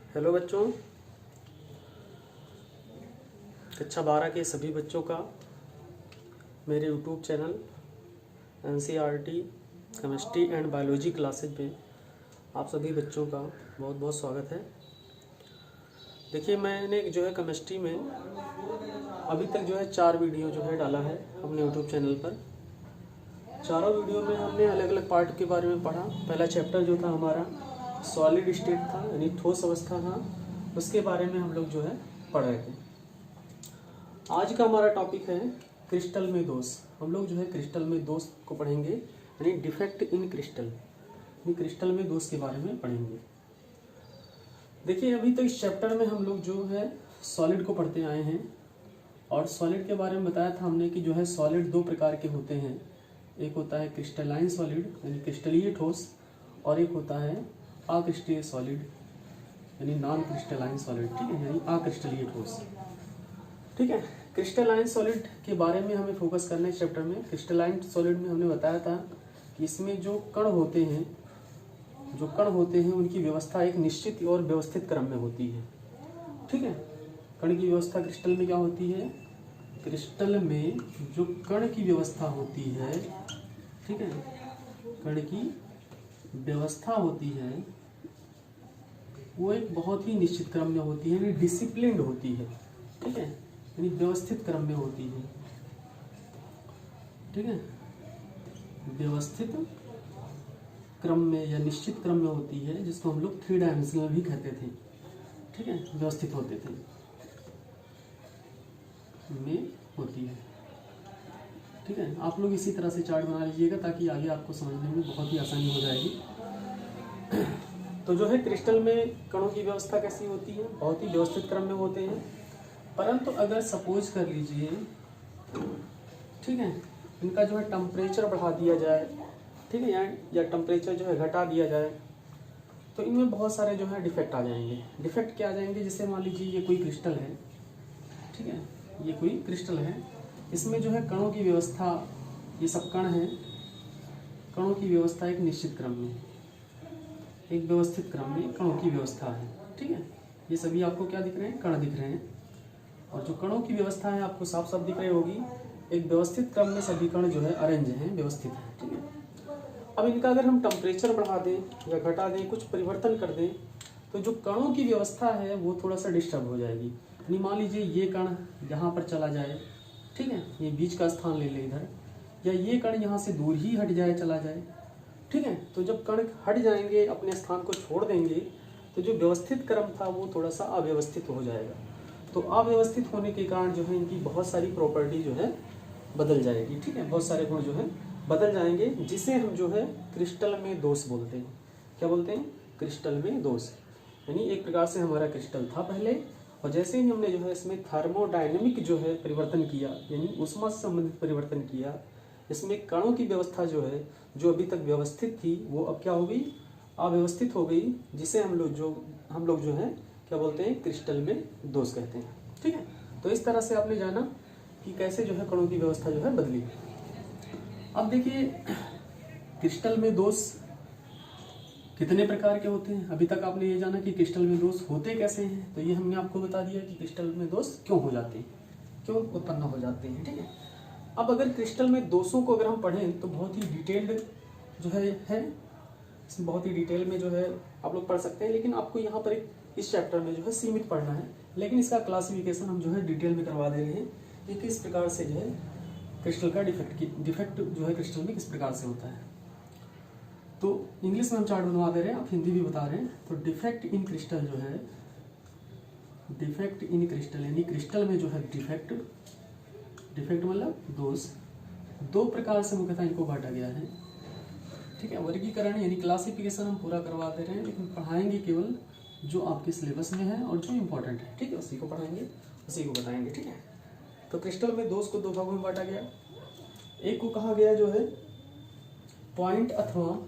Hello बच्चों, कक्षा 12 के सभी बच्चों का मेरे YouTube channel NCERT chemistry and biology classes में आप सभी बच्चों का बहुत बहुत स्वागत है। देखिए, मैंने जो है केमिस्ट्री में अभी तक जो है 4 वीडियो जो है डाला है अपने यूट्यूब चैनल पर। चारों वीडियो में हमने अलग अलग पार्ट के बारे में पढ़ा। पहला चैप्टर जो था हमारा सॉलिड स्टेट था, यानी ठोस अवस्था था, उसके बारे में हम लोग जो है पढ़ रहे थे। आज का हमारा टॉपिक है क्रिस्टल में दोष। हम लोग जो है क्रिस्टल में दोष को पढ़ेंगे, यानी डिफेक्ट इन क्रिस्टल, यानी क्रिस्टल में दोष के बारे में पढ़ेंगे। देखिए, अभी तक इस चैप्टर में हम लोग जो है सॉलिड को पढ़ते आए हैं और सॉलिड के बारे में बताया था हमने कि जो है सॉलिड 2 प्रकार के होते हैं। एक होता है क्रिस्टलाइन सॉलिड, यानी क्रिस्टलीय ठोस, और एक होता है अक्रिस्टलीय सॉलिड, यानी नॉन क्रिस्टलाइन सॉलिड। ठीक है, यानी अक्रिस्टलीय ठोस। ठीक है, क्रिस्टलाइन सॉलिड के बारे में हमें फोकस करना है चैप्टर में। क्रिस्टलाइन सॉलिड में हमने बताया था कि इसमें जो कण होते हैं उनकी व्यवस्था एक निश्चित और व्यवस्थित क्रम में होती है। ठीक है, कण की व्यवस्था क्रिस्टल में क्या होती है? क्रिस्टल में जो कण की व्यवस्था होती है, ठीक है, कण की व्यवस्था होती है वो एक बहुत ही निश्चित क्रम में होती है, यानी डिसिप्लिन्ड होती है। ठीक है, यानी व्यवस्थित क्रम में होती है। ठीक है, व्यवस्थित क्रम में या निश्चित क्रम में होती है, जिसको हम लोग 3 डायमेंशनल भी कहते थे। ठीक है, व्यवस्थित होते थे में होती है। ठीक है, आप लोग इसी तरह से चार्ट बना लीजिएगा ताकि आगे आपको समझने में बहुत ही आसानी हो जाएगी। तो जो है क्रिस्टल में कणों की व्यवस्था कैसी होती है? बहुत ही व्यवस्थित क्रम में होते हैं। परंतु अगर सपोज कर लीजिए, ठीक है, इनका जो है टेम्परेचर बढ़ा दिया जाए, ठीक है, या टेम्परेचर जो है घटा दिया जाए, तो इनमें बहुत सारे जो है डिफेक्ट आ जाएंगे। डिफेक्ट क्या आ जाएंगे? जैसे मान लीजिए ये कोई क्रिस्टल है, ठीक है, ये कोई क्रिस्टल है, इसमें जो है कणों की व्यवस्था, ये सब कण हैं, कणों की व्यवस्था एक निश्चित क्रम में, एक व्यवस्थित क्रम में कणों की व्यवस्था है। ठीक है, ये सभी आपको क्या दिख रहे हैं? कण दिख रहे हैं। और जो कणों की व्यवस्था है आपको साफ साफ दिख रही होगी। एक व्यवस्थित क्रम में सभी कण जो है अरेंज हैं, व्यवस्थित हैं। ठीक है, अब इनका अगर हम टेम्परेचर बढ़ा दें या घटा दें, कुछ परिवर्तन कर दें, तो जो कणों की व्यवस्था है वो थोड़ा सा डिस्टर्ब हो जाएगी। यानी मान लीजिए ये कण यहाँ पर चला जाए, ठीक है, ये बीच का स्थान ले ले इधर, या ये कण यहाँ से दूर ही हट जाए, चला जाए। ठीक है, तो जब कण हट जाएंगे, अपने स्थान को छोड़ देंगे, तो जो व्यवस्थित क्रम था वो थोड़ा सा अव्यवस्थित हो जाएगा। तो अव्यवस्थित होने के कारण जो है इनकी बहुत सारी प्रॉपर्टी जो है बदल जाएगी। ठीक है, बहुत सारे गुण जो है बदल जाएंगे, जिसे हम जो है क्रिस्टल में दोष बोलते हैं। क्या बोलते हैं? क्रिस्टल में दोष। यानी एक प्रकार से हमारा क्रिस्टल था पहले, और जैसे ही हमने जो है इसमें थर्मोडायनेमिक जो है परिवर्तन किया, यानी ऊष्मा से संबंधित परिवर्तन किया, इसमें कणों की व्यवस्था जो है, जो अभी तक व्यवस्थित थी, वो अब क्या हो गई? अव्यवस्थित हो गई, जिसे हम लोग जो है क्या बोलते हैं? क्रिस्टल में दोष कहते हैं। ठीक है, तो इस तरह से आपने जाना कि कैसे जो है कणों की व्यवस्था जो है बदली। अब देखिए, क्रिस्टल में दोष कितने प्रकार के होते हैं। अभी तक आपने ये जाना कि क्रिस्टल में दोष होते कैसे हैं, तो ये हमने आपको बता दिया कि क्रिस्टल में दोष क्यों हो जाते हैं, क्यों उत्पन्न हो जाते हैं। ठीक है, अब अगर क्रिस्टल में दोषों को अगर हम पढ़ें तो बहुत ही डिटेल्ड जो है इसमें बहुत ही डिटेल में जो है आप लोग पढ़ सकते हैं, लेकिन आपको यहाँ पर इस चैप्टर में जो है सीमित पढ़ना है। लेकिन इसका क्लासिफिकेशन हम जो है डिटेल में करवा दे रहे हैं कि किस प्रकार से जो है क्रिस्टल का डिफेक्ट जो है क्रिस्टल में किस प्रकार से होता है। तो इंग्लिश में हम चार्ट बनवा दे रहे हैं, आप हिंदी भी बता रहे हैं। तो डिफेक्ट इन क्रिस्टल जो है, डिफेक्ट इन क्रिस्टल यानी क्रिस्टल में जो है डिफेक्ट मतलब दोष, 2 प्रकार से मुख्यतः इनको बांटा गया है। ठीक है, वर्गीकरण यानी क्लासिफिकेशन हम पूरा करवा दे रहे हैं, लेकिन पढ़ाएंगे केवल जो आपके सिलेबस में है और जो इम्पोर्टेंट है। ठीक है, उसी को पढ़ाएंगे, उसी को बताएंगे। ठीक है, तो क्रिस्टल में दोष को 2 भागों में बांटा गया। एक को कहा गया जो है पॉइंट अथवा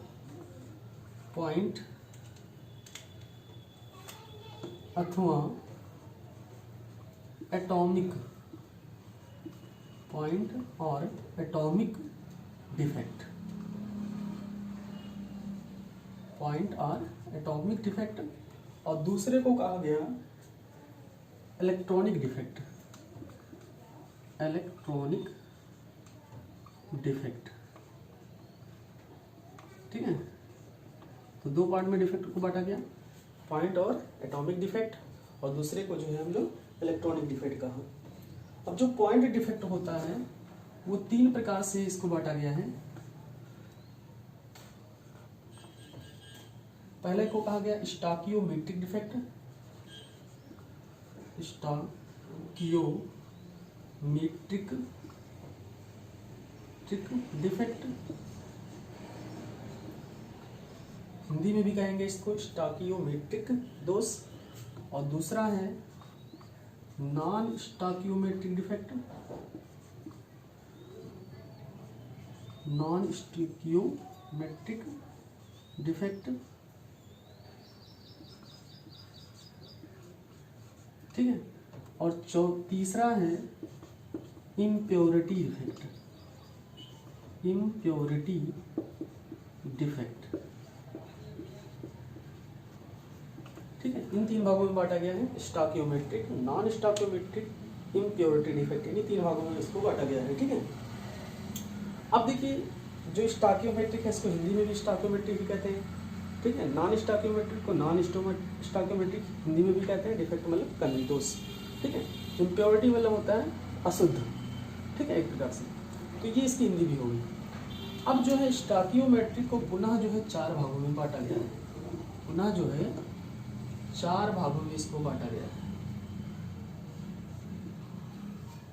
एटॉमिक, पॉइंट और एटॉमिक डिफेक्ट, पॉइंट और एटॉमिक डिफेक्ट और दूसरे को कहा गया इलेक्ट्रॉनिक डिफेक्ट। इलेक्ट्रॉनिक डिफेक्ट, ठीक है। तो दो पार्ट में डिफेक्ट को बांटा गया, पॉइंट और एटॉमिक डिफेक्ट, और दूसरे को जो है हम लोग इलेक्ट्रॉनिक डिफेक्ट कहा। अब जो पॉइंट डिफेक्ट होता है वो तीन प्रकार से इसको बांटा गया है। पहले को कहा गया स्टॉकियोमेट्रिक डिफेक्ट, स्टॉकियोमेट्रिक डिफेक्ट, हिंदी में भी कहेंगे इसको स्टॉकियोमेट्रिक दोष। और दूसरा है नॉन स्टॉकियोमेट्रिक डिफेक्ट, नॉन स्टॉकियोमेट्रिक डिफेक्ट, ठीक है। और तीसरा है इम्प्योरिटी डिफेक्ट, इम्प्योरिटी डिफेक्ट, ठीक है। इन तीन भागों में बांटा गया है, स्टॉकियोमेट्रिक, नॉन स्टॉकियोमेट्रिक, इम्प्योरिटी डिफेक्ट, इन तीन भागों में इसको बांटा गया है, ठीक है। अब देखिए जो स्टॉकियोमेट्रिक है इसको हिंदी में भी स्टॉकियोमेट्रिक ही कहते हैं, ठीक है। नॉन स्टॉकियोमेट्रिक को नॉन स्टॉकियोमेट्रिक हिंदी में भी कहते हैं, डिफेक्ट मतलब कमी दोष, ठीक है। इम्प्योरिटी मतलब होता है अशुद्ध, ठीक है, एक प्रकार से। तो ये इसकी हिंदी भी होगी। अब जो है स्टॉकियोमेट्रिक को पुनः जो है चार भागों में बांटा गया है, पुनः जो है चार भागों में इसको बांटा गया है।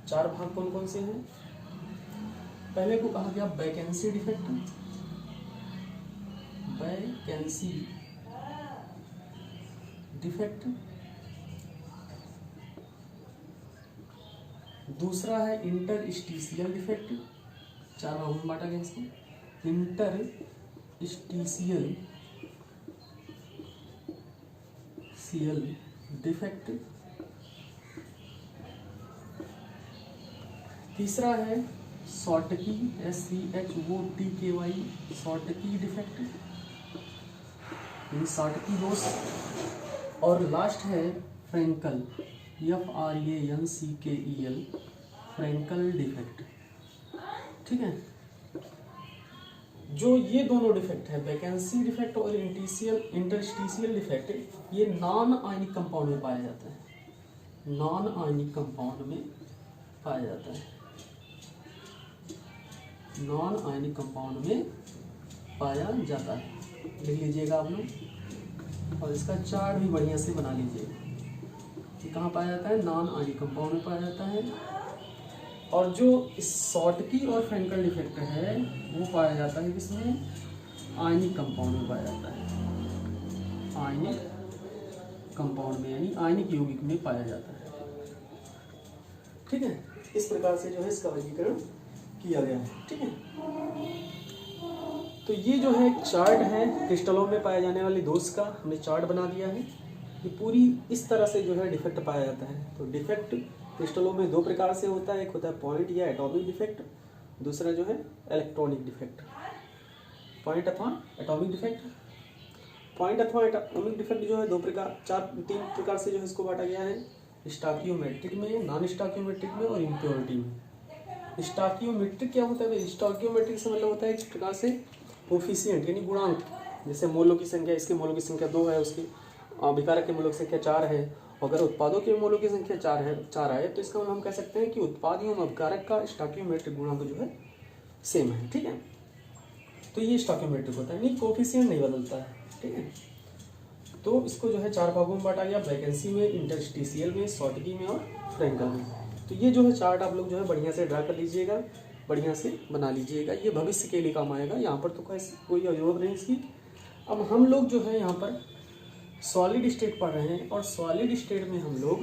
चार भाग कौन कौन से हैं? पहले को कहा गया वैकेंसी डिफेक्ट, वैकेंसी डिफेक्ट। दूसरा है इंटरस्टिशियल डिफेक्ट, चार भागों में बांटा गया इसको, इंटरस्टिशियल डिफेक्ट। तीसरा है Schottky, SCHOTKY, Schottky defect, Schottky दोष। और लास्ट है फ्रैंकल, FRANCKEL, फ्रैंकल डिफेक्ट, ठीक है। जो ये दोनों डिफेक्ट है, वैकेंसी डिफेक्ट और इंटरस्टिशियल डिफेक्ट, ये नॉन आयनिक कंपाउंड में पाया जाता है, नॉन आयनिक कंपाउंड में पाया जाता है, नॉन आयनिक कंपाउंड में पाया जाता है। लिख लीजिएगा आप लोग, और इसका चार्ट भी बढ़िया से बना लीजिएगा कि कहाँ पाया जाता है, नॉन आयनिक कंपाउंड में पाया जाता है। और जो शॉर्टकी और फ्रैंकल डिफेक्ट है वो पाया जाता है किसमें, आयनिक कंपाउंड में पाया जाता है, आयनिक कंपाउंड में, यानी आयनिक यौगिक में पाया जाता है, ठीक है। इस प्रकार से जो है इसका वर्गीकरण किया गया है, ठीक है। तो ये जो है एक चार्ट है क्रिस्टलों में पाए जाने वाले दोष का, हमने चार्ट बना दिया है। ये पूरी इस तरह से जो है डिफेक्ट पाया जाता है। तो डिफेक्ट क्रिस्टलों में दो प्रकार से होता है, एक होता है पॉइंट या एटॉमिक डिफेक्ट, दूसरा जो है इलेक्ट्रॉनिक डिफेक्ट। पॉइंट अथवा एटॉमिक डिफेक्ट, पॉइंट अथवा एटॉमिक डिफेक्ट जो है तीन प्रकार से जो है इसको बांटा गया है, स्टॉकियोमेट्रिक में, नॉन स्टॉकियोमेट्रिक में और इम्प्योरिटी में। स्टॉकियोमेट्रिक क्या होता है? स्टॉकियोमेट्रिक से मतलब होता है एक प्रकार से कोफिशिएंट यानी गुणांक, जैसे मोलों की संख्या, इसके मोलों की संख्या 2 है, उसकी अभिकारक के मोलों की संख्या 4 है। अगर उत्पादों के मोलों की संख्या 4 है तो इसका मतलब हम कह सकते हैं कि उत्पाद एवं अभिकारक का स्टॉकियोमेट्रिक गुणांक जो है सेम है, ठीक है। तो ये स्टॉकियोमेट्रिक होता है, नहीं कोफिशिएंट नहीं बदलता है, ठीक है। तो इसको जो है चार भागों में बांटा गया, वैकेंसी में, इंटरस्टिशियल में, शॉर्टकी में और फ्रैंकल में। तो ये जो है चार्ट आप लोग जो है बढ़िया से ड्रा कर लीजिएगा, बढ़िया से बना लीजिएगा, ये भविष्य के लिए काम आएगा। यहाँ पर तो कोई जरूरत नहीं इसकी। अब हम लोग जो है यहाँ पर सॉलिड स्टेट पढ़ रहे हैं, और सॉलिड स्टेट में हम लोग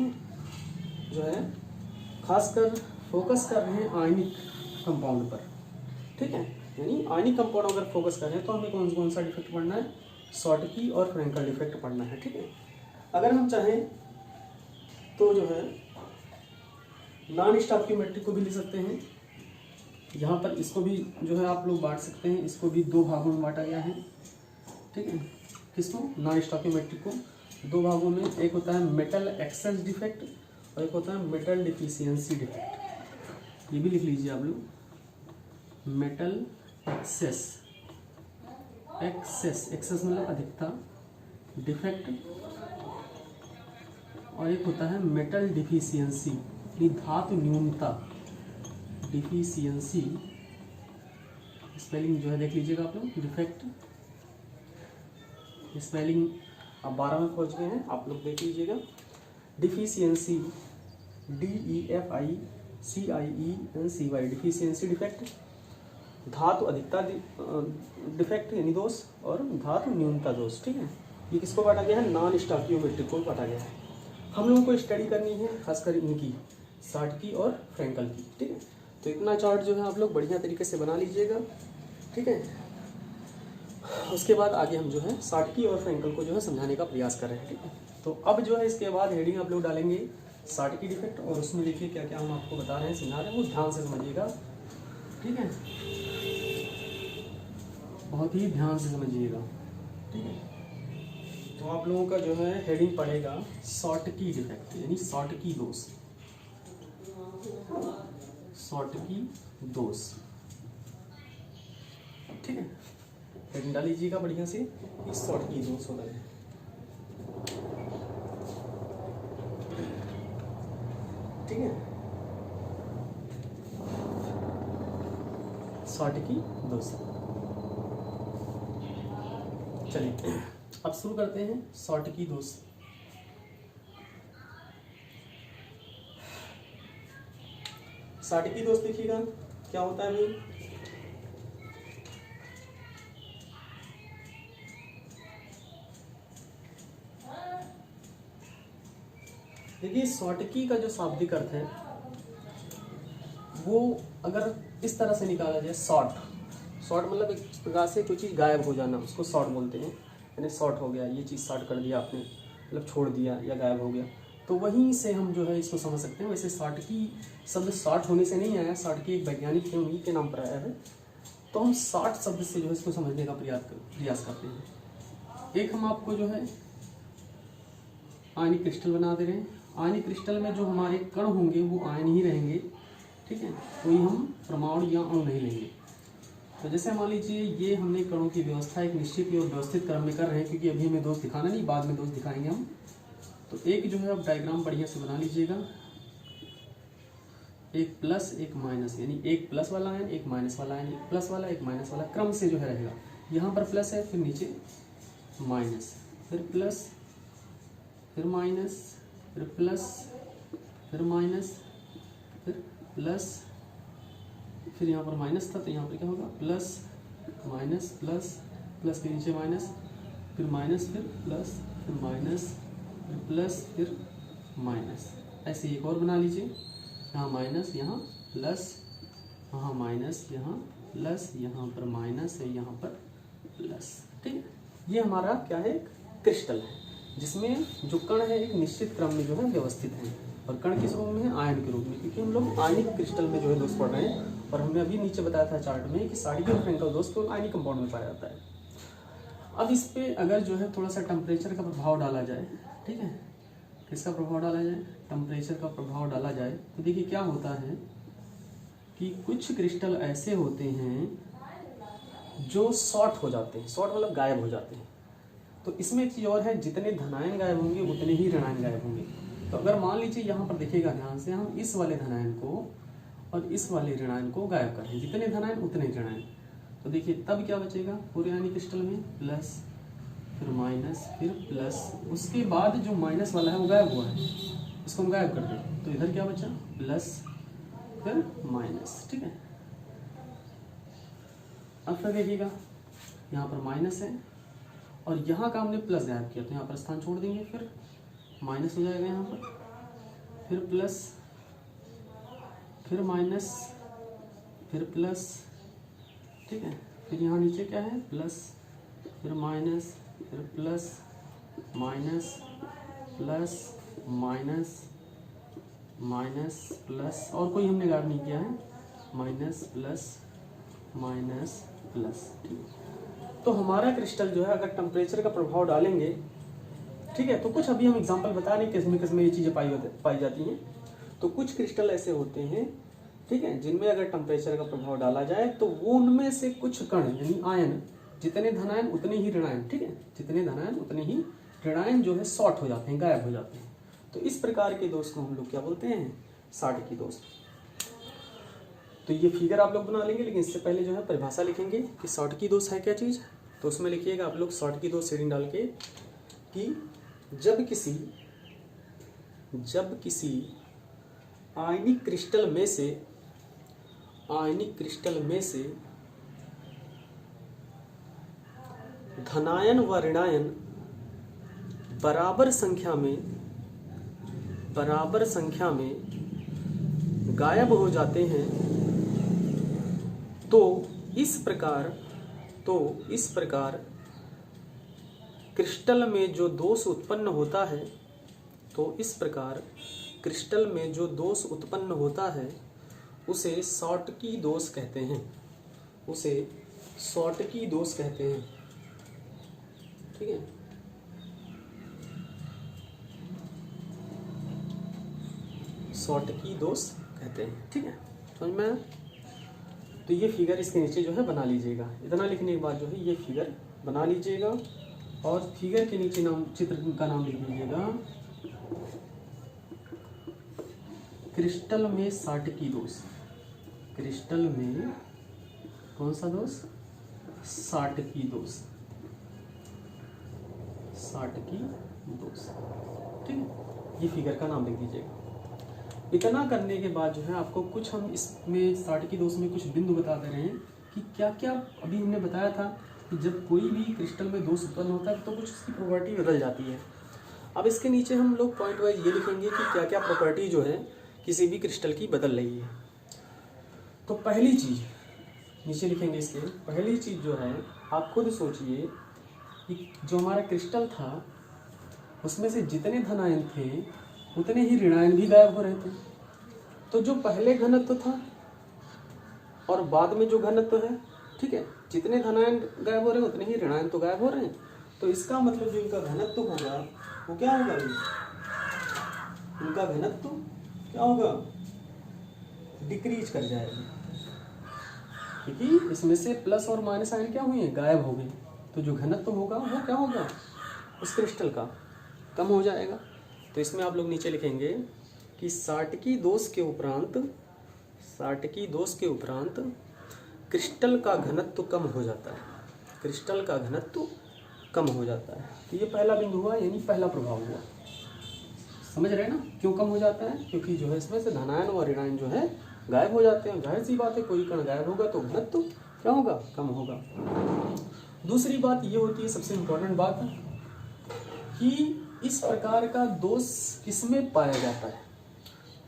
जो है खासकर फोकस कर रहे हैं आयनिक कंपाउंड पर, ठीक है। यानी आयनिक कंपाउंड अगर फोकस कर रहे हैं तो हमें कौन कौन सा डिफेक्ट पढ़ना है, शॉर्टकी और फ्रैंकल डिफेक्ट पढ़ना है, ठीक है। अगर हम चाहें तो जो है नॉन स्टॉकियोमेट्रिक को भी ले सकते हैं। यहाँ पर इसको भी जो है आप लोग बांट सकते हैं, इसको भी दो भागों में बांटा गया है, ठीक है। किसको? नॉन स्टॉकियोमेट्रिक को। दो भागों में, एक होता है मेटल एक्सेस डिफेक्ट और एक होता है मेटल डिफिशियंसी डिफेक्ट। ये भी लिख लीजिए आप लोग, मेटल एक्सेस, एक्सेस मतलब अधिकता, डिफेक्ट, और एक होता है मेटल डिफिशियंसी, धातु न्यूनता, डिफिशियंसी। स्पेलिंग जो है देख लीजिएगा आप लोग, डिफेक्ट स्पेलिंग अब 12 में पहुंच गए हैं, आप लोग देख लीजिएगा। डिफिशियंसी, DEFICIENCY, डिफिशियंसी डिफेक्ट, धातु अधिकता डिफेक्ट यानी दोष, और धातु न्यूनता दोष। ठीक है, ये किसको बांटा गया है? नॉन स्टॉकियोमेट्रिक को बांटा गया है। हम लोगों को स्टडी करनी है खासकर इनकी, साटकी और फ्रेंकल की। ठीक है, तो इतना चार्ट जो है आप लोग बढ़िया तरीके से बना लीजिएगा। ठीक है, उसके बाद आगे हम जो है साटकी और फ्रेंकल को जो है समझाने का प्रयास कर रहे हैं। ठीक है, तो अब जो है इसके बाद हेडिंग आप लोग डालेंगे साटकी डिफेक्ट, और उसमें देखिए क्या क्या हम आपको बता रहे हैं, समझा रहे हैं, वो ध्यान से समझिएगा। ठीक है, बहुत ही ध्यान से समझिएगा। ठीक है, तो आप लोगों का जो है हेडिंग पड़ेगा साटकी डिफेक्ट यानी साटकी दोष, साटकी दोष। ठीक है, हेडिंग डाल लीजिएगा बढ़िया से, इस साटकी दोष होता है। ठीक है, साटकी दोष। चलिए अब शुरू करते हैं साटकी दोष। साटकी दोष देखिएगा क्या होता है भाई। देखिए साटकी का जो शाब्दिक अर्थ है वो अगर इस तरह से निकाला जाए, शॉर्ट मतलब एक प्रकार से कोई चीज़ गायब हो जाना, उसको शॉर्ट बोलते हैं। यानी शॉर्ट हो गया, ये चीज़ शॉर्ट कर दिया आपने, मतलब छोड़ दिया या गायब हो गया, तो वहीं से हम जो है इसको समझ सकते हैं। वैसे साटकी शब्द शॉर्ट होने से नहीं आया, साटकी एक वैज्ञानिक थे, उन्हीं के नाम पर आया है। तो हम शॉर्ट शब्द से जो है इसको समझने का प्रयास करते हैं। एक हम आपको जो है आयनिक क्रिस्टल बना दे रहे हैं। आयनिक क्रिस्टल में जो हमारे कण होंगे वो आयन ही रहेंगे। ठीक है, कोई हम परमाणु या अणु नहीं लेंगे। तो जैसे मान लीजिए ये हमने कणों की व्यवस्था एक निश्चित और व्यवस्थित क्रम में कर रहे हैं, क्योंकि अभी हमें दोष दिखाना नहीं, बाद में दोष दिखाएंगे हम। तो एक जो है अब डायग्राम बढ़िया से बना लीजिएगा, एक प्लस एक माइनस, यानी एक प्लस वाला आयन एक माइनस वाला आयन, एक प्लस वाला एक माइनस वाला, क्रम से जो है रहेगा। यहाँ पर प्लस है, फिर नीचे माइनस, फिर प्लस, फिर माइनस, फिर प्लस, फिर माइनस, फिर प्लस, फिर यहाँ पर माइनस था तो यहाँ पर क्या होगा, प्लस माइनस प्लस, प्लस के नीचे माइनस, फिर माइनस, फिर प्लस, फिर माइनस, फिर प्लस, फिर माइनस। ऐसे एक और बना लीजिए, यहाँ माइनस, यहाँ प्लस, यहाँ माइनस, यहाँ प्लस, यहाँ पर माइनस है, यहाँ पर प्लस। ठीक है, ये हमारा क्या है, क्रिस्टल है, जिसमें जो कण है एक निश्चित क्रम में जो है व्यवस्थित है। और कण किस रूप में है, आयन के रूप में, क्योंकि हम लोग आयनिक क्रिस्टल में जो है दोष पढ़ रहे हैं। और हमने अभी नीचे बताया था चार्ट में कि साटकी और फ्रेंकल दोष केवल आयनिक कंपाउंड में पाया जाता है। अब इस पे अगर जो है थोड़ा सा टेम्परेचर का प्रभाव डाला जाए, ठीक है, किसका प्रभाव डाला जाए, टेम्परेचर का प्रभाव डाला जाए, तो देखिए क्या होता है कि कुछ क्रिस्टल ऐसे होते हैं जो शॉर्ट हो जाते हैं, शॉर्ट मतलब गायब हो जाते हैं। तो इसमें एक चीज़ और है, जितने धनायन गायब होंगे उतने ही ऋणायन गायब होंगे। तो अगर मान लीजिए यहाँ पर देखिएगा ध्यान से, हम इस वाले धनायन को और इस वाले ऋणायन को गायब करें, जितने धनायन उतने ऋणायन, तो देखिए तब क्या बचेगा पूरे आयनिक क्रिस्टल में, प्लस, फिर माइनस, फिर प्लस, उसके बाद जो माइनस वाला है वो गायब हुआ है, इसको हम गायब कर दें, तो इधर क्या बचा, प्लस, फिर माइनस। ठीक है, अब फिर देखिएगा यहाँ पर माइनस है और यहाँ का हमने प्लस गायब किया, तो यहाँ पर स्थान छोड़ देंगे, फिर माइनस हो जाएगा यहाँ पर, फिर प्लस, फिर माइनस, फिर प्लस। ठीक है, फिर यहाँ नीचे क्या है, प्लस, फिर माइनस, फिर plus, minus, plus, minus, minus, plus, और कोई हमने गायब नहीं किया है, माइनस, प्लस, माइनस, प्लस। ठीक है, तो हमारा क्रिस्टल जो है अगर टेम्परेचर का प्रभाव डालेंगे ठीक है। तो कुछ अभी हम एग्जांपल बता रहे हैं किसमें ये चीज़ें पाई जाती हैं। तो कुछ क्रिस्टल ऐसे होते हैं, ठीक है, जिनमें अगर टेम्परेचर का प्रभाव डाला जाए तो वो उनमें से कुछ कण यानी आयन, जितने धनायन उतने ही ऋणायन, ठीक है, जितने धनायन उतने ही ऋणायन जो है शॉर्ट हो जाते हैं, गायब हो जाते हैं। तो इस प्रकार के दोष को हम लोग क्या बोलते हैं, शॉर्टकी दोष। तो ये फिगर आप लोग बना लेंगे, लेकिन इससे पहले जो है परिभाषा लिखेंगे कि शॉर्टकी दोष है क्या चीज़। तो उसमें लिखिएगा आप लोग शॉर्टकी दोष शेडिंग डाल के कि जब किसी आयनिक क्रिस्टल में से धनायन व ऋणायन बराबर संख्या में गायब हो जाते हैं, तो इस प्रकार क्रिस्टल में जो दोष उत्पन्न होता है उसे शॉर्टकी दोष कहते हैं, ठीक है। शॉर्टकी दोष कहते हैं, ठीक है, समझ में आया। तो ये फिगर इसके नीचे जो है बना लीजिएगा। इतना लिखने के बाद जो है ये फिगर बना लीजिएगा और फिगर के नीचे चित्र का नाम लिख दीजिएगा क्रिस्टल में शॉर्टकी दोष। क्रिस्टल में कौन सा दोष, शॉर्टकी दोष, ठीक है। ये फिगर का नाम लिख दीजिएगा। इतना करने के बाद जो है आपको कुछ हम इसमें शॉर्टकी दोष में कुछ बिंदु बता दे रहे हैं कि क्या क्या अभी हमने बताया था कि जब कोई भी क्रिस्टल में दोष उत्पन्न होता है तो कुछ उसकी प्रॉपर्टी बदल जाती है। अब इसके नीचे हम लोग पॉइंट वाइज ये लिखेंगे कि क्या क्या प्रॉपर्टी जो है किसी भी क्रिस्टल की बदल रही है। तो पहली चीज़ नीचे लिखेंगे, इसके पहली चीज़ जो है आप खुद सोचिए कि जो हमारा क्रिस्टल था उसमें से जितने धनायन थे उतने ही ऋणायन भी गायब हो रहे थे। तो जो पहले घनत्व था और बाद में जो घनत्व है, ठीक है, जितने धनायन गायब हो रहे हैं उतने ही ऋणायन तो गायब हो रहे हैं। तो इसका मतलब जो इनका घनत्व होगा वो क्या होगा, इनका घनत्व क्या होगा, डिक्रीज कर जाएगा, क्योंकि इसमें से प्लस और माइनस आयन क्या हुए, गायब हो गए। तो जो घनत्व होगा वो क्या होगा, उस क्रिस्टल का कम हो जाएगा। तो इसमें आप लोग नीचे लिखेंगे कि शॉर्टकी दोष के उपरांत क्रिस्टल का घनत्व कम हो जाता है, तो ये पहला बिंदु हुआ, यानी पहला प्रभाव हुआ। समझ रहे हैं ना, क्यों कम हो जाता है, क्योंकि जो है इसमें से धनायन और ऋणायन जो है गायब हो जाते हैं। जाहिर सी बात है, कोई कण गायब होगा तो घनत्व क्या होगा, कम होगा। दूसरी बात ये होती है, सबसे इम्पोर्टेंट बात, कि इस प्रकार का दोष किसमें पाया जाता है।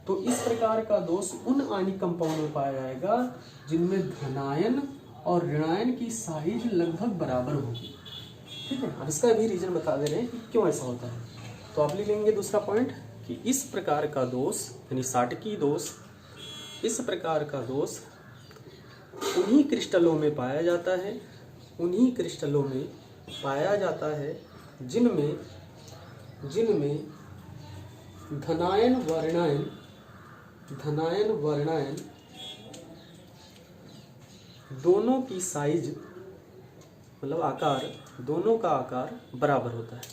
तो इस प्रकार का दोष उन आयनिक कंपाउंड में पाया जाएगा जिनमें धनायन और ऋणायन की साइज लगभग बराबर होगी, ठीक है। अब इसका भी रीजन बता दे रहे हैं कि क्यों ऐसा होता है। तो आप लिख लेंगे दूसरा पॉइंट कि इस प्रकार का दोष यानी शॉर्टकी दोष, इस प्रकार का दोष उन्हीं क्रिस्टलों में पाया जाता है जिनमें धनायन व ऋणायन दोनों की साइज मतलब आकार, दोनों का आकार बराबर होता है,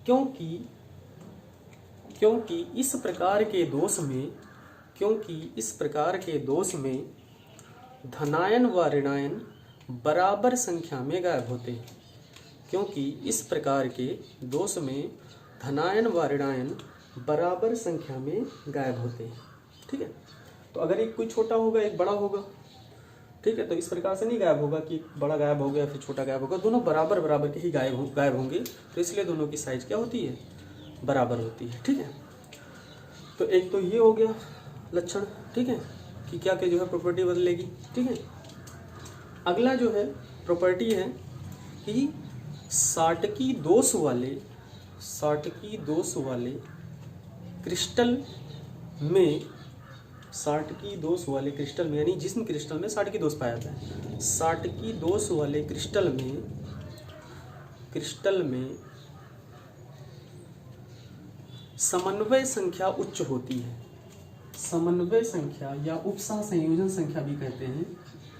क्योंकि इस प्रकार के दोष में धनायन व ऋणायन बराबर संख्या में गायब होते हैं, ठीक है। तो अगर एक कोई छोटा होगा एक बड़ा होगा, ठीक है, तो इस प्रकार से नहीं गायब होगा कि बड़ा गायब हो गया फिर छोटा गायब होगा, दोनों बराबर के ही गायब होंगे। तो इसलिए दोनों की साइज क्या होती है, बराबर होती है, ठीक है। तो एक तो ये हो गया लक्षण, ठीक है, कि क्या क्या जो है प्रॉपर्टी बदलेगी, ठीक है। अगला जो है प्रॉपर्टी है कि शॉर्टकी दोष वाले क्रिस्टल में साटकी दोष वाले क्रिस्टल में, यानी जिस्म क्रिस्टल में साटकी दोष पाया जाता है, साटकी दोष वाले क्रिस्टल में समन्वय संख्या उच्च होती है। समन्वय संख्या या उपसह संयोजन संख्या भी कहते हैं,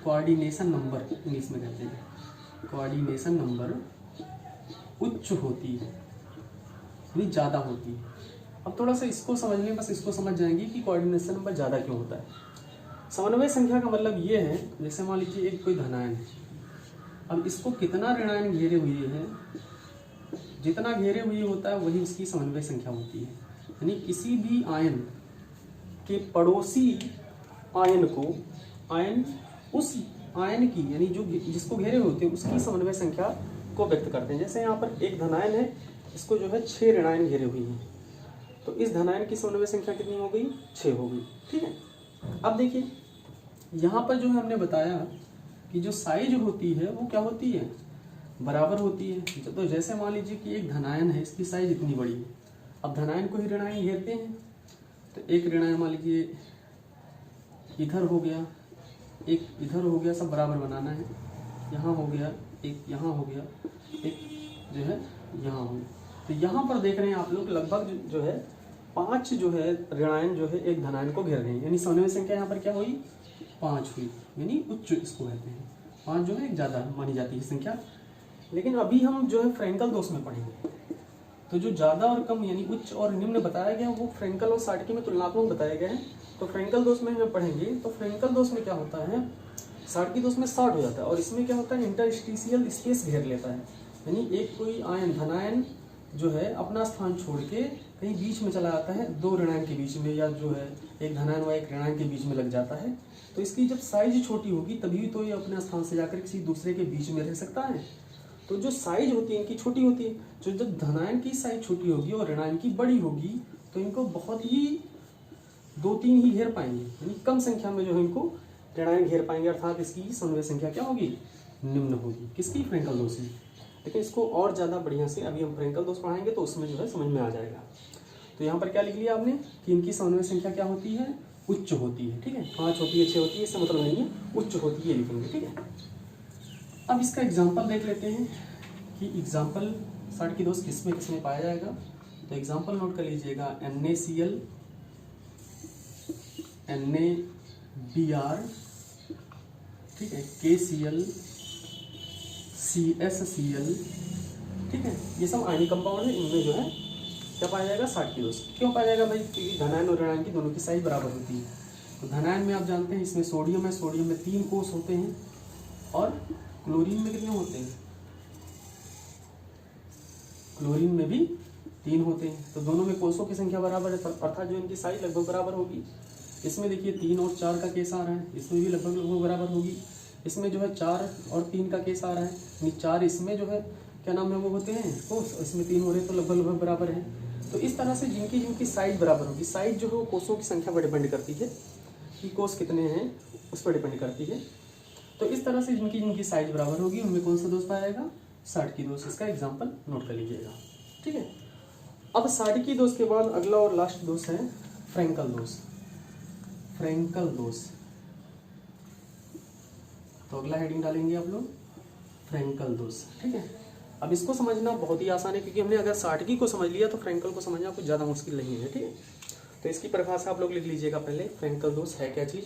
कोऑर्डिनेशन नंबर इंग्लिश में कहते हैं, कोऑर्डिनेशन नंबर उच्च होती है, यानी ज़्यादा होती है। अब थोड़ा सा इसको समझ लें, बस इसको समझ जाएंगे कि कोऑर्डिनेशन नंबर ज़्यादा क्यों होता है। समन्वय संख्या का मतलब ये है, जैसे मान लीजिए एक कोई धनायन है, अब इसको कितना ऋणायन घेरे हुए हैं, जितना घेरे हुए होता है वही उसकी समन्वय संख्या होती है। यानी किसी भी आयन के पड़ोसी आयन को, आयन उस आयन की, यानी जो जिसको घेरे हुए होते हैं उसकी समन्वय संख्या को व्यक्त करते हैं। जैसे यहाँ पर एक धनायन है, इसको जो है 6 ऋणायन घेरे हुए हैं, तो इस धनायन की समन्वय संख्या कितनी हो गई? 6 हो गई। ठीक है, अब देखिए यहाँ पर जो हमने बताया कि जो साइज होती है वो क्या होती है? बराबर होती है। तो जैसे मान लीजिए कि एक धनायन है, इसकी साइज इतनी बड़ी है, अब धनायन को ही ऋणायन घेरते हैं, तो एक ऋणायन मान लीजिए इधर हो गया, एक इधर हो गया, सब बराबर बनाना है, यहाँ हो गया, एक यहाँ हो गया, एक जो है यहाँ हो गया। तो यहाँ पर देख रहे हैं आप लोग लगभग जो है 5 जो है ऋणायन जो है एक धनायन को घेर रहे हैं, यानी समन्वय संख्या यहाँ पर क्या हुई? 5 हुई, यानी उच्च इसको कहते हैं। 5 जो है एक ज़्यादा मानी जाती है संख्या। लेकिन अभी हम जो है फ्रेंकल दोष में पढ़ेंगे, तो जो ज़्यादा और कम यानी उच्च और निम्न बताया गया वो फ्रेंकल और साटकी में तुलनात्मक बताया गया है। तो फ्रेंकल दोष में हम पढ़ेंगे, तो फ्रेंकल दोष में क्या होता है, साटकी दोष में शॉर्ट हो जाता है, और इसमें क्या होता है, इंटरस्टिशियल स्पेस घेर लेता है। यानी एक कोई आयन धनायन जो है अपना स्थान छोड़ के कहीं बीच में चला जाता है, 2 ऋणायन के बीच में, या जो है एक धनायन व एक ऋणायन के बीच में लग जाता है। तो इसकी जब साइज छोटी होगी तभी तो ये अपने स्थान से जाकर किसी दूसरे के बीच में रह सकता है। तो जो साइज होती है इनकी छोटी होती है, जो जब धनायन की साइज छोटी होगी और ऋणायन की बड़ी होगी तो इनको बहुत ही 2-3 ही घेर पाएंगे, यानी कम संख्या में जो है इनको ऋणायन घेर पाएंगे, अर्थात इसकी समन्वय संख्या क्या होगी? निम्न होगी। किसकी? फ्रेंकल दोष की। लेकिन इसको और ज़्यादा बढ़िया से अभी हम फ्रेंकल दोष पढ़ाएंगे तो उसमें जो है समझ में आ जाएगा। तो यहाँ पर क्या लिख लिया आपने कि इनकी समन्वय संख्या क्या होती है? उच्च होती है। ठीक है, 5 होती है, 6 होती है, इससे मतलब नहीं है, उच्च होती है लिखेंगे। ठीक है, अब इसका एग्जाम्पल देख लेते हैं कि एग्जाम्पल साटकी दोष किस में पाया जाएगा। तो एग्जाम्पल नोट कर लीजिएगा, NaCl, NaBr, ठीक है, KCl, CSCl, ठीक है, ये सब आयनिक कंपाउंड है, इनमें जो है क्या पाया जाएगा? साटकी दोष। क्यों पाया जाएगा भाई? क्योंकि धनायन और ऋणायन की दोनों की साइज बराबर होती है। तो धनायन में आप जानते हैं इसमें सोडियम है, सोडियम में 3 कोष होते हैं, और क्लोरीन में कितने होते हैं? क्लोरीन में भी 3 होते हैं। तो दोनों में कोषों की संख्या बराबर है, अर्थात जो इनकी साइज लगभग बराबर होगी। इसमें देखिए 3 और 4 का केस आ रहा है, इसमें भी लगभग बराबर होगी। इसमें जो है 4 और 3 का केस आ रहा है, यानी 4 इसमें जो है क्या नाम है वो होते हैं कोष, इसमें 3 हो रहे हैं, तो लगभग बराबर है। तो इस तरह से जिनकी साइज बराबर होगी, साइज जो है कोषों की संख्या पर डिपेंड करती है कि कोष कितने हैं, उस पर डिपेंड करती है। तो इस तरह से जिनकी साइज बराबर होगी उनमें कौन सा दोष पाया जाएगा? साटकी दोष। इसका एग्जाम्पल नोट कर लीजिएगा। ठीक है, अब साटकी दोष के बाद अगला और लास्ट दोष है फ्रेंकल दोष। फ्रेंकल दोष, तो अगला हेडिंग डालेंगे आप लोग फ्रेंकल दोष। ठीक है, अब इसको समझना बहुत ही आसान है, क्योंकि हमने अगर साटकी को समझ लिया तो फ्रेंकल को समझना कुछ ज़्यादा मुश्किल नहीं है। ठीक है, तो इसकी परिभाषा आप लोग लिख लीजिएगा पहले, फ्रेंकल दोष है क्या चीज़।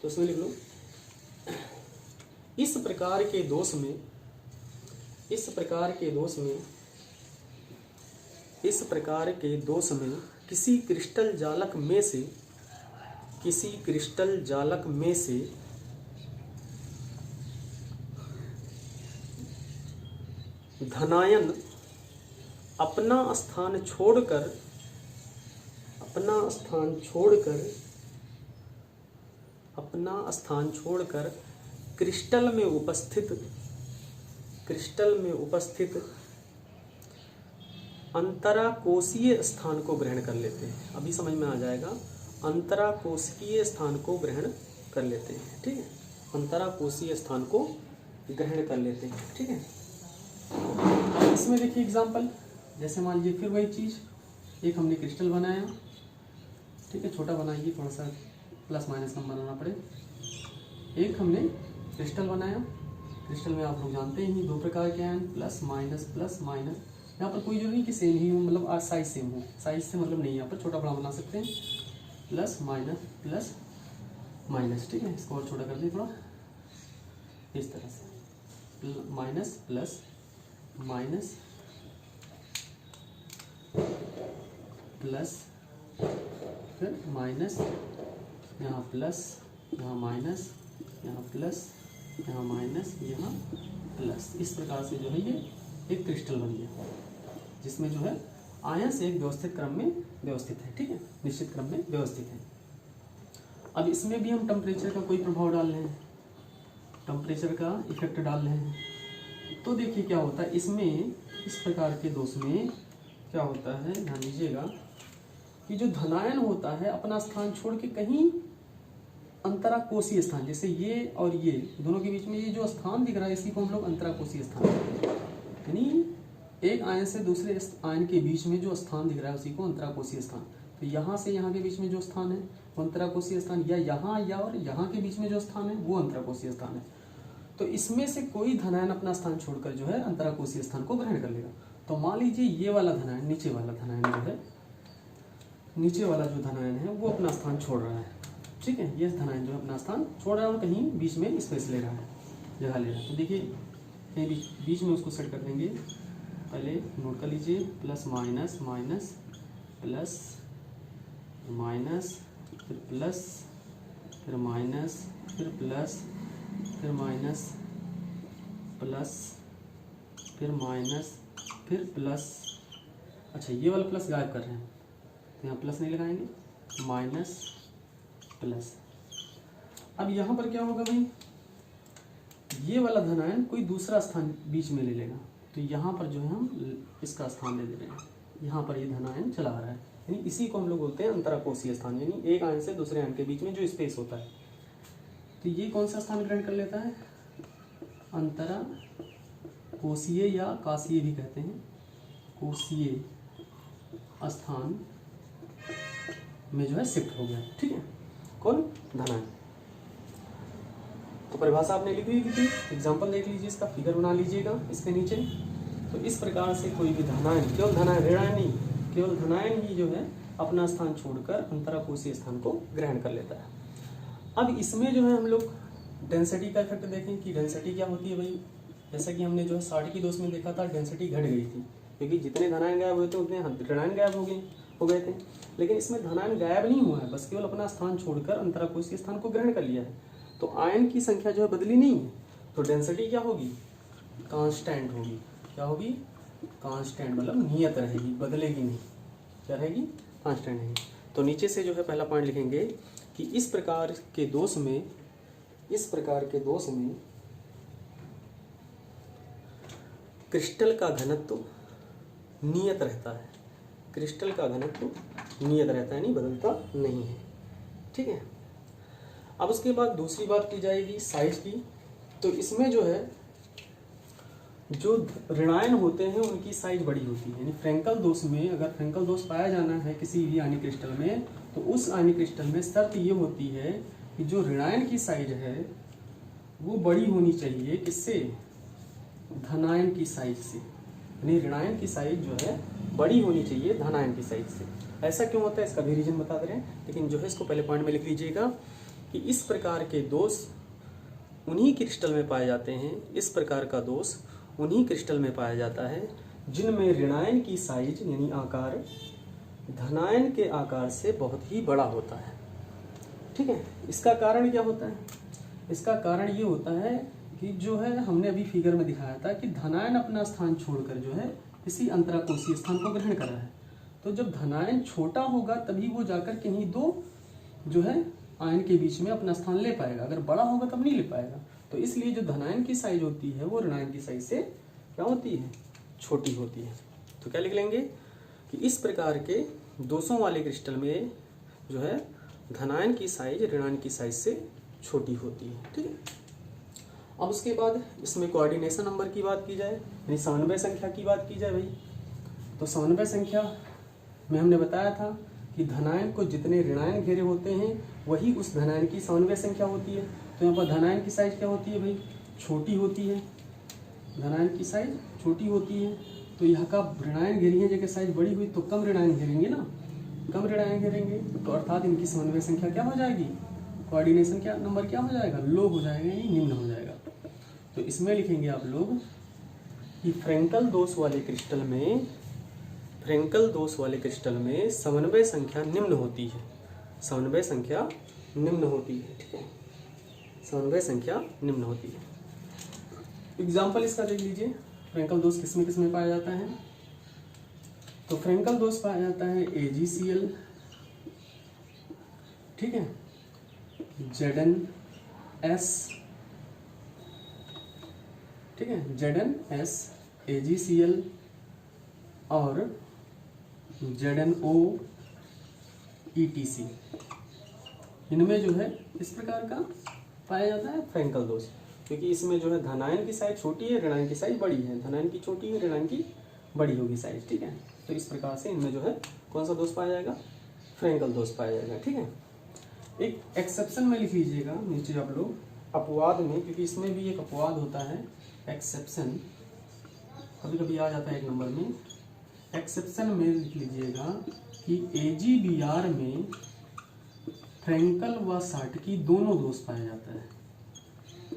तो उसमें लिख लो, इस प्रकार के दोष में किसी क्रिस्टल जालक में से धनायन अपना स्थान छोड़कर क्रिस्टल में उपस्थित अंतराकोशीय स्थान को ग्रहण कर लेते हैं। अभी समझ में आ जाएगा, अंतराकोशीय स्थान को ग्रहण कर लेते हैं। ठीक है, अंतराकोशीय स्थान को ग्रहण कर लेते हैं। ठीक है, इसमें देखिए एग्जाम्पल, जैसे मान लीजिए फिर वही चीज़, एक हमने क्रिस्टल बनाया, ठीक है, छोटा बनाइए, थोड़ा सा प्लस माइनस कम बनाना पड़े। एक हमने क्रिस्टल बनाया, क्रिस्टल में आप लोग जानते ही 2 प्रकार के हैं, प्लस माइनस। यहाँ पर कोई जो नहीं कि सेम ही हो, मतलब साइज सेम हो, साइज से मतलब नहीं, यहाँ पर छोटा बड़ा बना सकते हैं, प्लस माइनस। ठीक है, इसको और छोटा कर दें थोड़ा, इस तरह से माइनस प्लस फिर माइनस, यहाँ प्लस, यहाँ माइनस, यहाँ प्लस, यहाँ माइनस, यहाँ प्लस। इस प्रकार से जो है ये एक क्रिस्टल बन गया, जिसमें जो है आयंस एक व्यवस्थित क्रम में व्यवस्थित है। ठीक है, निश्चित क्रम में व्यवस्थित है। अब इसमें भी हम टेम्परेचर का कोई प्रभाव डाल रहे हैं, टेम्परेचर का इफेक्ट डाल रहे हैं, तो देखिए क्या होता है इसमें, इस प्रकार के दोष में क्या होता है, ध्यान दीजिएगा कि जो धनायन होता है अपना स्थान छोड़ के कहीं अंतराकोशीय स्थान, जैसे ये और ये दोनों के बीच में ये जो स्थान दिख रहा है, इसी को हम लोग अंतराकोशीय स्थान, यानी एक आयन से दूसरे आयन के बीच में जो स्थान दिख रहा है उसी को अंतराकोशीय स्थान। तो यहाँ से यहाँ के बीच में जो स्थान है वो अंतराकोशीय स्थान, या यहाँ या और यहाँ के बीच में जो स्थान है वो अंतराकोशीय स्थान है। तो इसमें से कोई धनायन अपना स्थान छोड़कर जो है अंतराकोशीय स्थान को ग्रहण कर लेगा। तो मान लीजिए ये वाला धनायन, नीचे वाला धनायन जो है, नीचे वाला जो धनायन है वो अपना स्थान छोड़ रहा है। ठीक है, ये धनायन जो है अपना स्थान छोड़ रहा है और कहीं बीच में स्पेस ले रहा है, जगह ले रहा है। तो देखिए कहीं बीच में उसको सेट कर देंगे, पहले नोट कर लीजिए, प्लस माइनस, प्लस माइनस, फिर प्लस, फिर माइनस, फिर प्लस, फिर माइनस, प्लस, फिर माइनस, फिर प्लस। अच्छा, ये वाला प्लस गायब कर रहे हैं तो यहाँ प्लस नहीं लगाएंगे, माइनस प्लस। अब यहाँ पर क्या होगा भाई, ये वाला धनायन कोई दूसरा स्थान बीच में ले लेगा, तो यहाँ पर जो है हम इसका स्थान ले रहे हैं, यहाँ पर ये धनायन चला रहा है, यानी इसी को हम लोग बोलते हैं अंतराकोशीय स्थान, यानी एक आयन से दूसरे आयन के बीच में जो स्पेस होता है। तो ये कौन सा स्थान ग्रहण कर लेता है, अंतराकोशीय या काशीय भी कहते हैं, कोशीय स्थान में जो है शिफ्ट हो गया। ठीक है, कौन, धनायन। तो परिभाषा आपने लिख ली थी, एग्जाम्पल देख लीजिए, इसका फिगर बना लीजिएगा इसके नीचे। तो इस प्रकार से कोई भी धनायन, केवल धनायन, ऋणायन नहीं, केवल धनायन ही जो है अपना स्थान छोड़कर अंतराकोशीय स्थान को ग्रहण कर लेता है। अब इसमें जो है हम लोग डेंसिटी का इफेक्ट देखें कि डेंसिटी क्या होती है भाई। जैसा कि हमने जो है 60 की दोष में देखा था, डेंसिटी घट गई थी, क्योंकि जितने धनायन गायब हुए थे उतने ऋणायन गायब हो गए थे। लेकिन इसमें धनायन गायब नहीं हुआ है, बस केवल अपना स्थान छोड़कर अंतराकोशीय स्थान को ग्रहण कर लिया है। तो आयन की संख्या जो है बदली नहीं है, तो डेंसिटी क्या होगी, कांस्टेंट होगी। क्या होगी, कांस्टेंट, मतलब नियत रहेगी, बदलेगी नहीं। क्या रहेगी, कांस्टेंट रहेगी। तो नीचे से जो है पहला पॉइंट लिखेंगे कि इस प्रकार के दोष में क्रिस्टल का घनत्व नियत रहता है, क्रिस्टल का घनत्व नियत रहता है, नहीं बदलता नहीं है। ठीक है, अब उसके बाद दूसरी बात की जाएगी साइज की। तो इसमें जो है जो ऋणायन होते हैं उनकी साइज बड़ी होती है, यानी फ्रैंकल दोष में अगर फ्रैंकल दोष पाया जाना है किसी भी आयनिक क्रिस्टल में, तो उस आयनिक क्रिस्टल में शर्त ये होती है कि जो ऋणायन की साइज है वो बड़ी होनी चाहिए, किससे, धनायन की साइज से, यानी ऋणायन की साइज जो है बड़ी होनी चाहिए धनायन की साइज से। ऐसा क्यों होता है इसका भी रीजन बता दे रहे हैं, लेकिन जो है इसको पहले पॉइंट में लिख लीजिएगा कि इस प्रकार के दोष उन्हीं क्रिस्टल में पाए जाते हैं, इस प्रकार का दोष उन्हीं क्रिस्टल में पाया जाता है जिनमें ऋणायन की साइज यानी आकार धनायन के आकार से बहुत ही बड़ा होता है। ठीक है, इसका कारण क्या होता है, इसका कारण ये होता है कि जो है हमने अभी फिगर में दिखाया था कि धनायन अपना स्थान छोड़कर जो है किसी अंतराकोशीय स्थान को ग्रहण कर रहा है। तो जब धनायन छोटा होगा तभी वो जाकर किन्हीं दो जो है आयन के बीच में अपना स्थान ले पाएगा, अगर बड़ा होगा तब नहीं ले पाएगा। तो इसलिए जो धनायन की साइज होती है वो ऋणायन की साइज से क्या होती है, छोटी होती है। तो क्या लिख लेंगे कि इस प्रकार के दोषों वाले क्रिस्टल में जो है धनायन की साइज ऋणायन की साइज से छोटी होती है। ठीक है, अब उसके बाद इसमें कोऑर्डिनेशन नंबर की बात की जाए, यानी समन्वय संख्या की बात की जाए भाई। तो समन्वय संख्या में हमने बताया था कि कि धनायन को जितने ऋणायन घेरे होते हैं वही उस धनायन की समन्वय संख्या होती है। तो यहाँ पर धनायन की साइज क्या होती है भाई, छोटी होती है, धनायन की साइज छोटी होती है। तो यहाँ का ऋणायन घेरी है जगह साइज बड़ी हुई तो कम ऋणायन घेरेंगे ना, कम ऋणायन घेरेंगे, तो अर्थात इनकी समन्वय संख्या क्या हो जाएगी, कोऑर्डिनेशन क्या नंबर क्या हो जाएगा, लो हो जाएगा, यानी निम्न हो जाएगा। तो इसमें लिखेंगे आप लोग कि फ्रेंकल दोष वाले क्रिस्टल में, फ्रेंकल दोष वाले क्रिस्टल में समन्वय संख्या निम्न होती है, समन्वय संख्या निम्न होती है, ठीक है, समन्वय संख्या निम्न होती है। एग्जाम्पल इसका देख लीजिए, फ्रेंकल दोष किस में पाया जाता है। तो फ्रेंकल दोष पाया जाता है AgCl, ठीक है, ZnS, ठीक है, ZnS, AgCl और ZnO, ETC, इनमें जो है इस प्रकार का पाया जाता है फ्रेंकल दोष, क्योंकि इसमें जो है धनायन की साइज छोटी है, ऋणायन की साइज बड़ी है, धनायन की छोटी है, ऋणायन की बड़ी होगी साइज, ठीक है। तो इस प्रकार से इनमें जो है कौन सा दोष पाया जाएगा, फ्रेंकल दोष पाया जाएगा, ठीक है। एक एक्सेप्शन में लिख लीजिएगा नीचे आप लोग, अपवाद में, क्योंकि इसमें भी एक अपवाद होता है, एक्सेप्शन कभी कभी आ जाता है एक नंबर में। एक्सेप्शन में लिख लीजिएगा कि AgBr में फ्रेंकल व साटकी दोनों दोष पाया जाता है,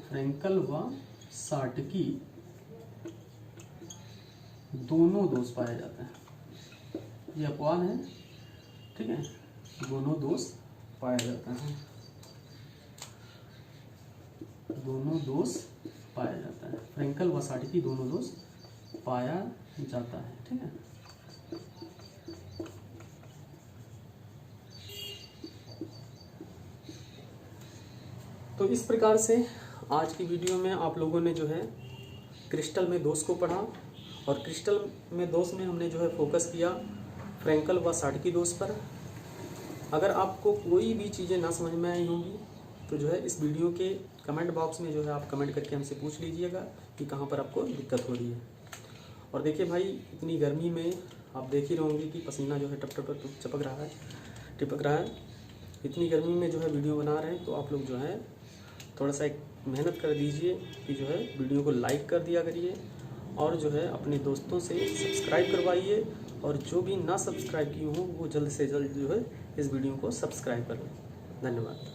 फ्रेंकल व साटकी दोनों दोष पाया जाता है, ये अपवाद है, ठीक है, दोनों दोष पाया जाता है, दोनों दोष पाया जाता है, फ्रेंकल व साटकी दोनों दोष पाया जाता है, ठीक है। तो इस प्रकार से आज की वीडियो में आप लोगों ने जो है क्रिस्टल में दोष को पढ़ा, और क्रिस्टल में दोष में हमने जो है फोकस किया फ्रेंकल व साटकी दोष पर। अगर आपको कोई भी चीज़ें ना समझ में आई होंगी तो जो है इस वीडियो के कमेंट बॉक्स में जो है आप कमेंट करके हमसे पूछ लीजिएगा कि कहाँ पर आपको दिक्कत हो रही है। और देखिए भाई, इतनी गर्मी में आप देख ही रहोगे कि पसीना जो है टप टप टपक रहा है, टिपक रहा है। इतनी गर्मी में जो है वीडियो बना रहे हैं, तो आप लोग जो है थोड़ा सा एक मेहनत कर दीजिए कि जो है वीडियो को लाइक कर दिया करिए, और जो है अपने दोस्तों से सब्सक्राइब करवाइए, और जो भी ना सब्सक्राइब किए हों वो जल्द से जल्द जो है इस वीडियो को सब्सक्राइब कर लें। धन्यवाद।